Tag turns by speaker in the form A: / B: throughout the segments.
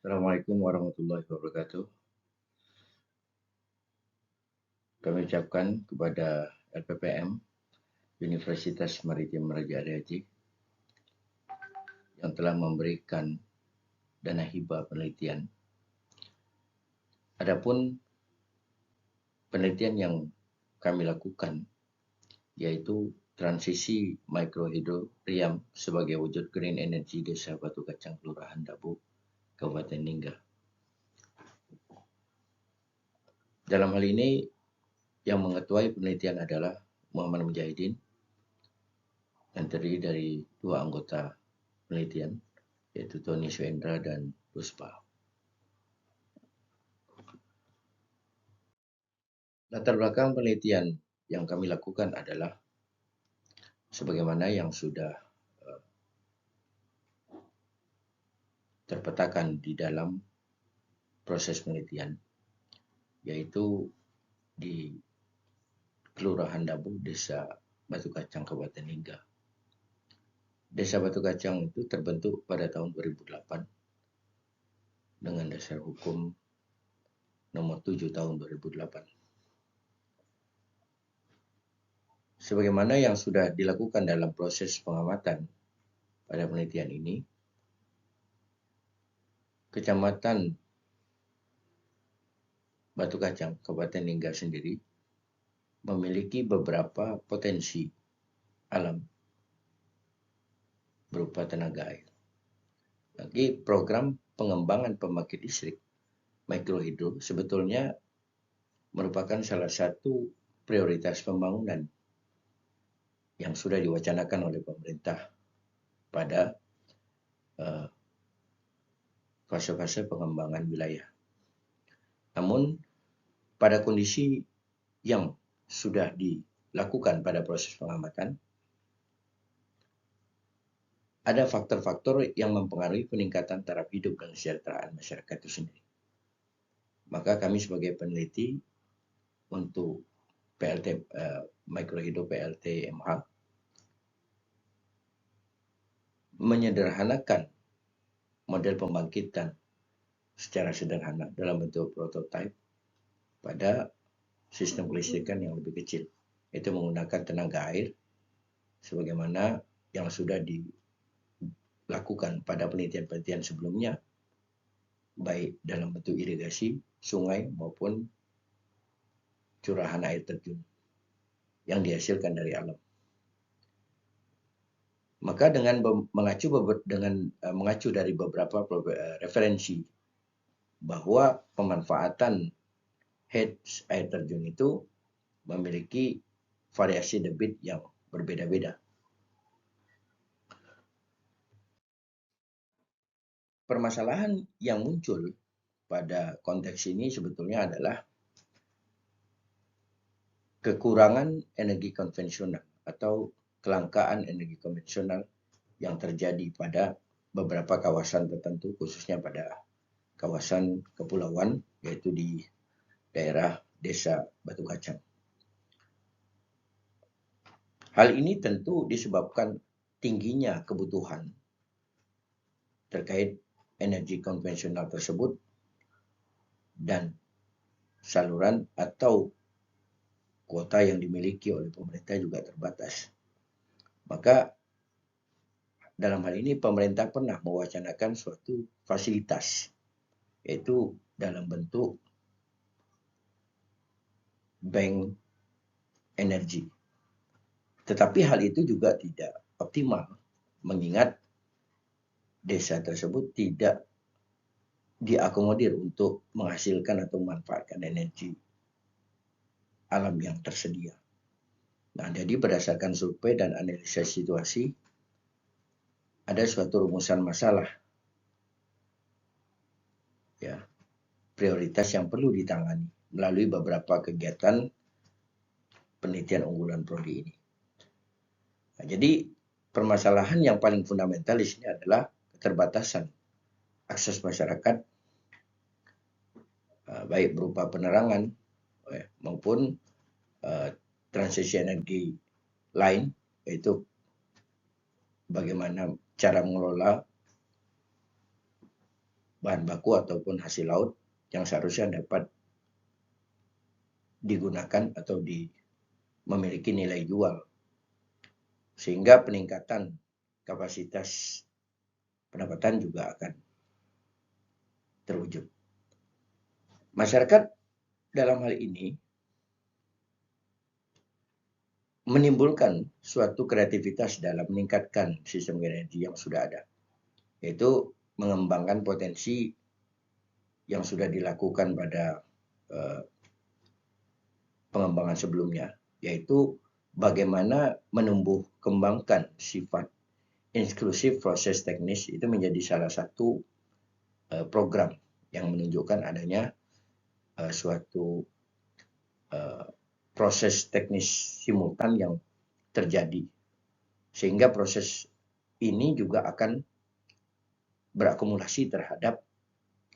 A: Assalamualaikum warahmatullahi wabarakatuh. Kami ucapkan kepada LPPM Universitas Maritim Raja Ali Aceh yang telah memberikan dana hibah penelitian. Adapun penelitian yang kami lakukan yaitu transisi mikrohidroriam sebagai wujud green energy Desa Batu Kacang Kelurahan Dabu, Kabupaten Ninggah. Dalam hal ini yang mengetuai penelitian adalah Muhammad Mujahidin yang terdiri dari 2 anggota penelitian, yaitu Tony Suendra dan Puspa. Latar belakang penelitian yang kami lakukan adalah sebagaimana yang sudah terpetakan di dalam proses penelitian, yaitu di Kelurahan Dabu, Desa Batu Kacang, Kabupaten Ninggah. Desa Batu Kacang itu terbentuk pada tahun 2008 dengan dasar hukum nomor 7 tahun 2008. Sebagaimana yang sudah dilakukan dalam proses pengamatan pada penelitian ini, Kecamatan Batu Kacang, Kabupaten Ninggah sendiri memiliki beberapa potensi alam berupa tenaga air. Lagi program pengembangan pembangkit listrik mikrohidro sebetulnya merupakan salah satu prioritas pembangunan yang sudah diwacanakan oleh pemerintah pada fase-fase pengembangan wilayah. Namun pada kondisi yang sudah dilakukan pada proses pengamatan, ada faktor-faktor yang mempengaruhi peningkatan taraf hidup dan kesejahteraan masyarakat itu sendiri. Maka kami sebagai peneliti untuk PLT Mikrohidro PLT MH menyederhanakan model pembangkitan secara sederhana dalam bentuk prototipe pada sistem kelistrikan yang lebih kecil, yaitu menggunakan tenaga air sebagaimana yang sudah dilakukan pada penelitian-penelitian sebelumnya, baik dalam bentuk irigasi, sungai maupun curahan air terjun yang dihasilkan dari alam. Maka dengan mengacu dari beberapa referensi bahwa pemanfaatan head air terjun itu memiliki variasi debit yang berbeda-beda. Permasalahan yang muncul pada konteks ini sebetulnya adalah kekurangan energi konvensional atau kelangkaan energi konvensional yang terjadi pada beberapa kawasan tertentu, khususnya pada kawasan kepulauan, yaitu di daerah Desa Batu Kacang. Hal ini tentu disebabkan tingginya kebutuhan terkait energi konvensional tersebut dan saluran atau kuota yang dimiliki oleh pemerintah juga terbatas. Maka dalam hal ini pemerintah pernah mewacanakan suatu fasilitas, yaitu dalam bentuk bank energi. Tetapi hal itu juga tidak optimal, mengingat desa tersebut tidak diakomodir untuk menghasilkan atau memanfaatkan energi alam yang tersedia. Nah, jadi berdasarkan survei dan analisis situasi, ada suatu rumusan masalah, ya, prioritas yang perlu ditangani melalui beberapa kegiatan penelitian unggulan prodi ini. Nah, jadi permasalahan yang paling fundamental di sini adalah keterbatasan akses masyarakat, baik berupa penerangan maupun transisi energi lain, yaitu bagaimana cara mengelola bahan baku ataupun hasil laut yang seharusnya dapat digunakan atau memiliki nilai jual, sehingga peningkatan kapasitas pendapatan juga akan terwujud. Masyarakat dalam hal ini menimbulkan suatu kreativitas dalam meningkatkan sistem energi yang sudah ada, yaitu mengembangkan potensi yang sudah dilakukan pada pengembangan sebelumnya, yaitu bagaimana menumbuh kembangkan sifat inklusif proses teknis itu menjadi salah satu program yang menunjukkan adanya suatu proses teknis simultan yang terjadi, sehingga proses ini juga akan berakumulasi terhadap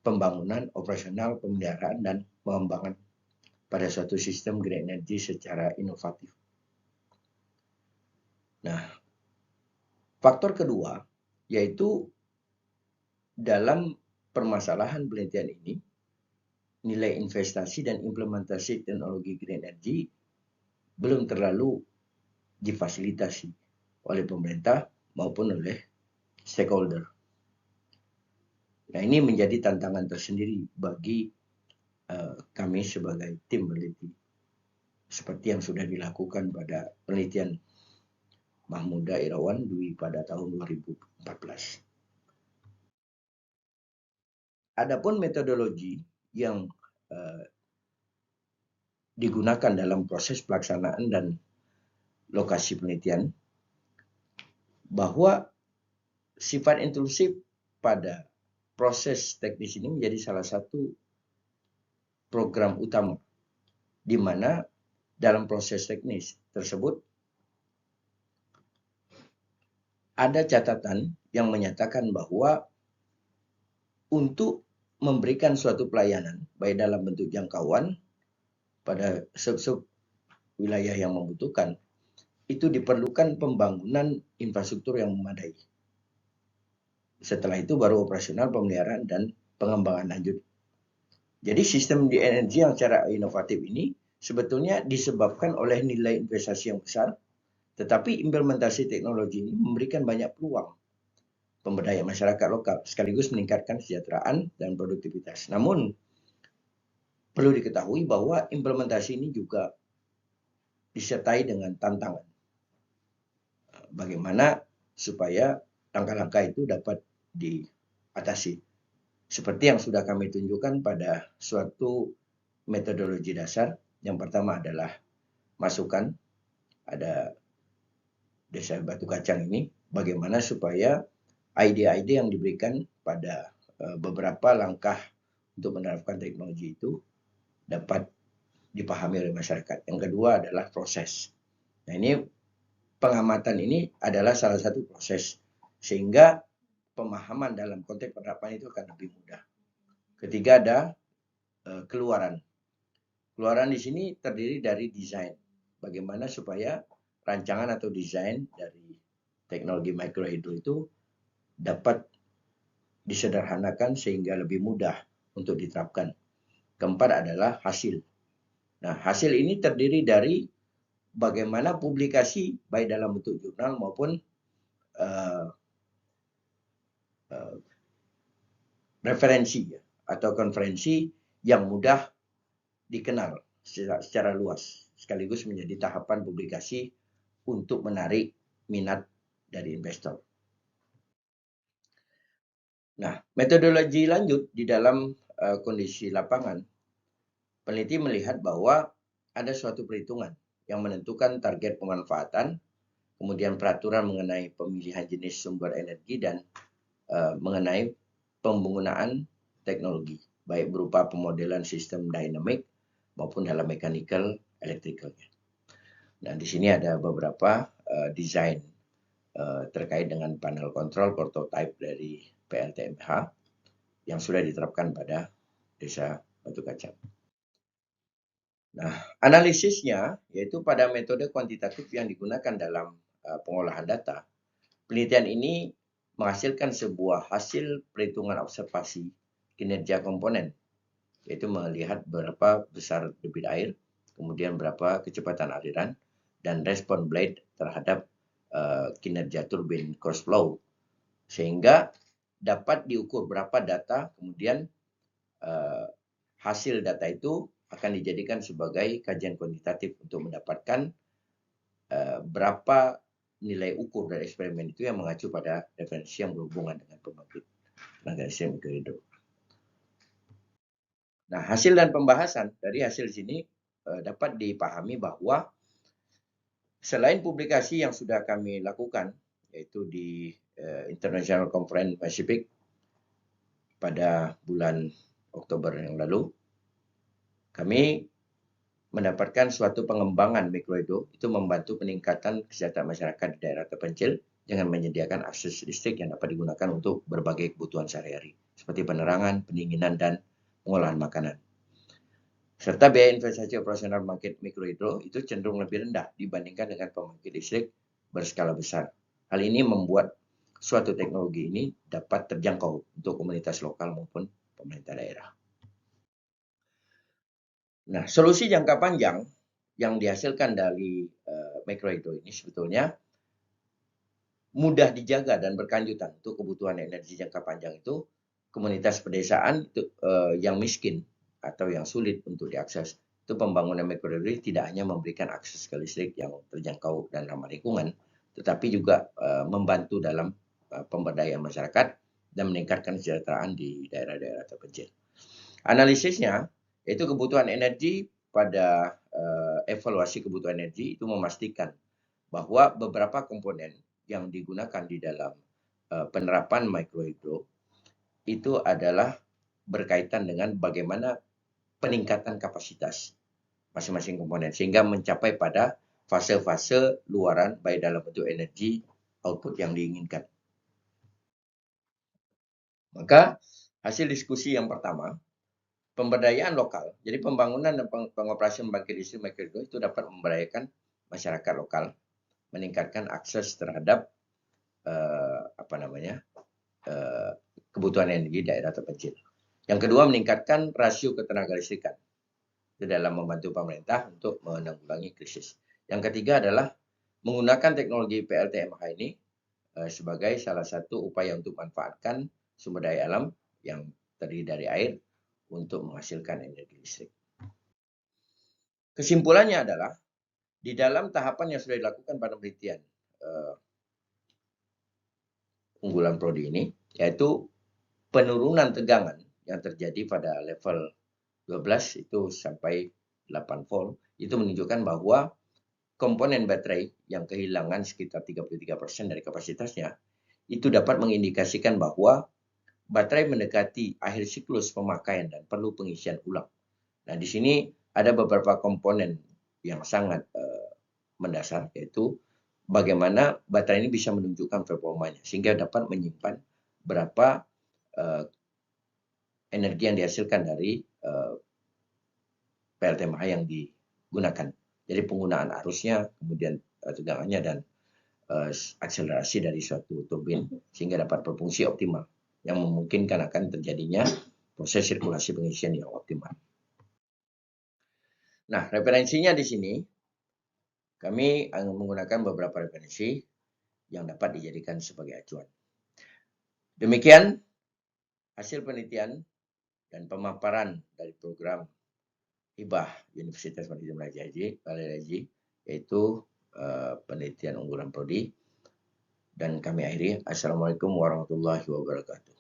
A: pembangunan, operasional, pemeliharaan, dan pengembangan pada suatu sistem green energy secara inovatif. Nah, faktor kedua yaitu dalam permasalahan penelitian ini, nilai investasi dan implementasi teknologi green energy belum terlalu difasilitasi oleh pemerintah maupun oleh stakeholder. Nah, ini menjadi tantangan tersendiri bagi kami sebagai tim peneliti, seperti yang sudah dilakukan pada penelitian Mahmuda Irawan Dwi pada tahun 2014. Adapun metodologi yang digunakan dalam proses pelaksanaan dan lokasi penelitian, bahwa sifat inklusif pada proses teknis ini menjadi salah satu program utama, di mana dalam proses teknis tersebut ada catatan yang menyatakan bahwa untuk memberikan suatu pelayanan, baik dalam bentuk jangkauan pada sub-sub wilayah yang membutuhkan, itu diperlukan pembangunan infrastruktur yang memadai. Setelah itu baru operasional, pemeliharaan, dan pengembangan lanjut. Jadi sistem di energi yang secara inovatif ini sebetulnya disebabkan oleh nilai investasi yang besar, tetapi implementasi teknologi ini memberikan banyak peluang pemberdayaan masyarakat lokal sekaligus meningkatkan kesejahteraan dan produktivitas. Namun perlu diketahui bahwa implementasi ini juga disertai dengan tantangan. Bagaimana supaya langkah-langkah itu dapat diatasi. Seperti yang sudah kami tunjukkan pada suatu metodologi dasar. Yang pertama adalah masukan, ada Desa Batu Kacang ini, bagaimana supaya ide-ide yang diberikan pada beberapa langkah untuk menerapkan teknologi itu dapat dipahami oleh masyarakat. Yang kedua adalah proses. Nah, ini pengamatan ini adalah salah satu proses, sehingga pemahaman dalam konteks penerapan itu akan lebih mudah. Ketiga ada keluaran. Keluaran di sini terdiri dari desain. Bagaimana supaya rancangan atau desain dari teknologi mikrohidro itu dapat disederhanakan sehingga lebih mudah untuk diterapkan. Keempat adalah hasil. Nah, hasil ini terdiri dari bagaimana publikasi baik dalam bentuk jurnal maupun referensi atau konferensi yang mudah dikenal secara luas, sekaligus menjadi tahapan publikasi untuk menarik minat dari investor. Nah, metodologi lanjut di dalam kondisi lapangan, peneliti melihat bahwa ada suatu perhitungan yang menentukan target pemanfaatan, kemudian peraturan mengenai pemilihan jenis sumber energi, dan mengenai penggunaan teknologi, baik berupa pemodelan sistem dinamik maupun dalam mechanical, electrical. Nah, di sini ada beberapa desain terkait dengan panel kontrol prototipe dari PLTMH yang sudah diterapkan pada Desa Batu Kacang. Nah, analisisnya yaitu pada metode kuantitatif yang digunakan dalam pengolahan data. Penelitian ini menghasilkan sebuah hasil perhitungan observasi kinerja komponen, yaitu melihat berapa besar debit air, kemudian berapa kecepatan aliran, dan respon blade terhadap kinerja turbin cross flow, sehingga dapat diukur berapa data, kemudian hasil data itu akan dijadikan sebagai kajian kuantitatif untuk mendapatkan berapa nilai ukur dari eksperimen itu yang mengacu pada referensi yang berhubungan dengan pembangkit tenaga listrik mikrohidro. Nah, hasil dan pembahasan dari hasil sini dapat dipahami bahwa selain publikasi yang sudah kami lakukan, yaitu di International Conference Pacific pada bulan Oktober yang lalu, kami mendapatkan suatu pengembangan mikrohidro itu membantu peningkatan kesejahteraan masyarakat di daerah terpencil dengan menyediakan akses listrik yang dapat digunakan untuk berbagai kebutuhan sehari-hari, seperti penerangan, pendinginan, dan pengolahan makanan. Serta biaya investasi operasional pembangkit mikrohidro itu cenderung lebih rendah dibandingkan dengan pembangkit listrik berskala besar. Hal ini membuat suatu teknologi ini dapat terjangkau untuk komunitas lokal maupun pemerintah daerah. Nah, solusi jangka panjang yang dihasilkan dari mikrohidro ini sebetulnya mudah dijaga dan berkelanjutan untuk kebutuhan energi jangka panjang itu. Komunitas pedesaan itu, yang miskin atau yang sulit untuk diakses, itu pembangunan mikrohidro tidak hanya memberikan akses ke listrik yang terjangkau dan ramah lingkungan, tetapi juga membantu dalam pemberdayaan masyarakat dan meningkatkan kesejahteraan di daerah-daerah terpencil. Analisisnya, yaitu kebutuhan energi pada evaluasi kebutuhan energi itu memastikan bahwa beberapa komponen yang digunakan di dalam penerapan mikrohidro itu adalah berkaitan dengan bagaimana peningkatan kapasitas masing-masing komponen sehingga mencapai pada fase-fase luaran baik dalam bentuk energi output yang diinginkan. Maka hasil diskusi yang pertama, pemberdayaan lokal. Jadi pembangunan dan pengoperasian pembangkit listrik mikrohidro itu dapat memberdayakan masyarakat lokal, meningkatkan akses terhadap kebutuhan energi daerah terpencil. Yang kedua, meningkatkan rasio ketenaga listrikan dalam membantu pemerintah untuk menanggulangi krisis. Yang ketiga adalah menggunakan teknologi PLTMH ini sebagai salah satu upaya untuk memanfaatkan sumber daya alam yang terdiri dari air untuk menghasilkan energi listrik. Kesimpulannya adalah di dalam tahapan yang sudah dilakukan pada penelitian unggulan prodi ini, yaitu penurunan tegangan yang terjadi pada level 12 itu sampai 8 volt, itu menunjukkan bahwa komponen baterai yang kehilangan sekitar 33% dari kapasitasnya, itu dapat mengindikasikan bahwa baterai mendekati akhir siklus pemakaian dan perlu pengisian ulang. Nah, di sini ada beberapa komponen yang sangat mendasar, yaitu bagaimana baterai ini bisa menunjukkan performanya, sehingga dapat menyimpan berapa energi yang dihasilkan dari PLTMH yang digunakan. Jadi penggunaan arusnya, kemudian tegangannya, dan akselerasi dari suatu turbin sehingga dapat berfungsi optimal, yang memungkinkan akan terjadinya proses sirkulasi pengisian yang optimal. Nah, referensinya di sini kami menggunakan beberapa referensi yang dapat dijadikan sebagai acuan. Demikian hasil penelitian dan pemaparan dari program hibah Universitas Madinah Malayaji, yaitu penelitian unggulan prodi. Dan kami akhiri. Assalamualaikum warahmatullahi wabarakatuh.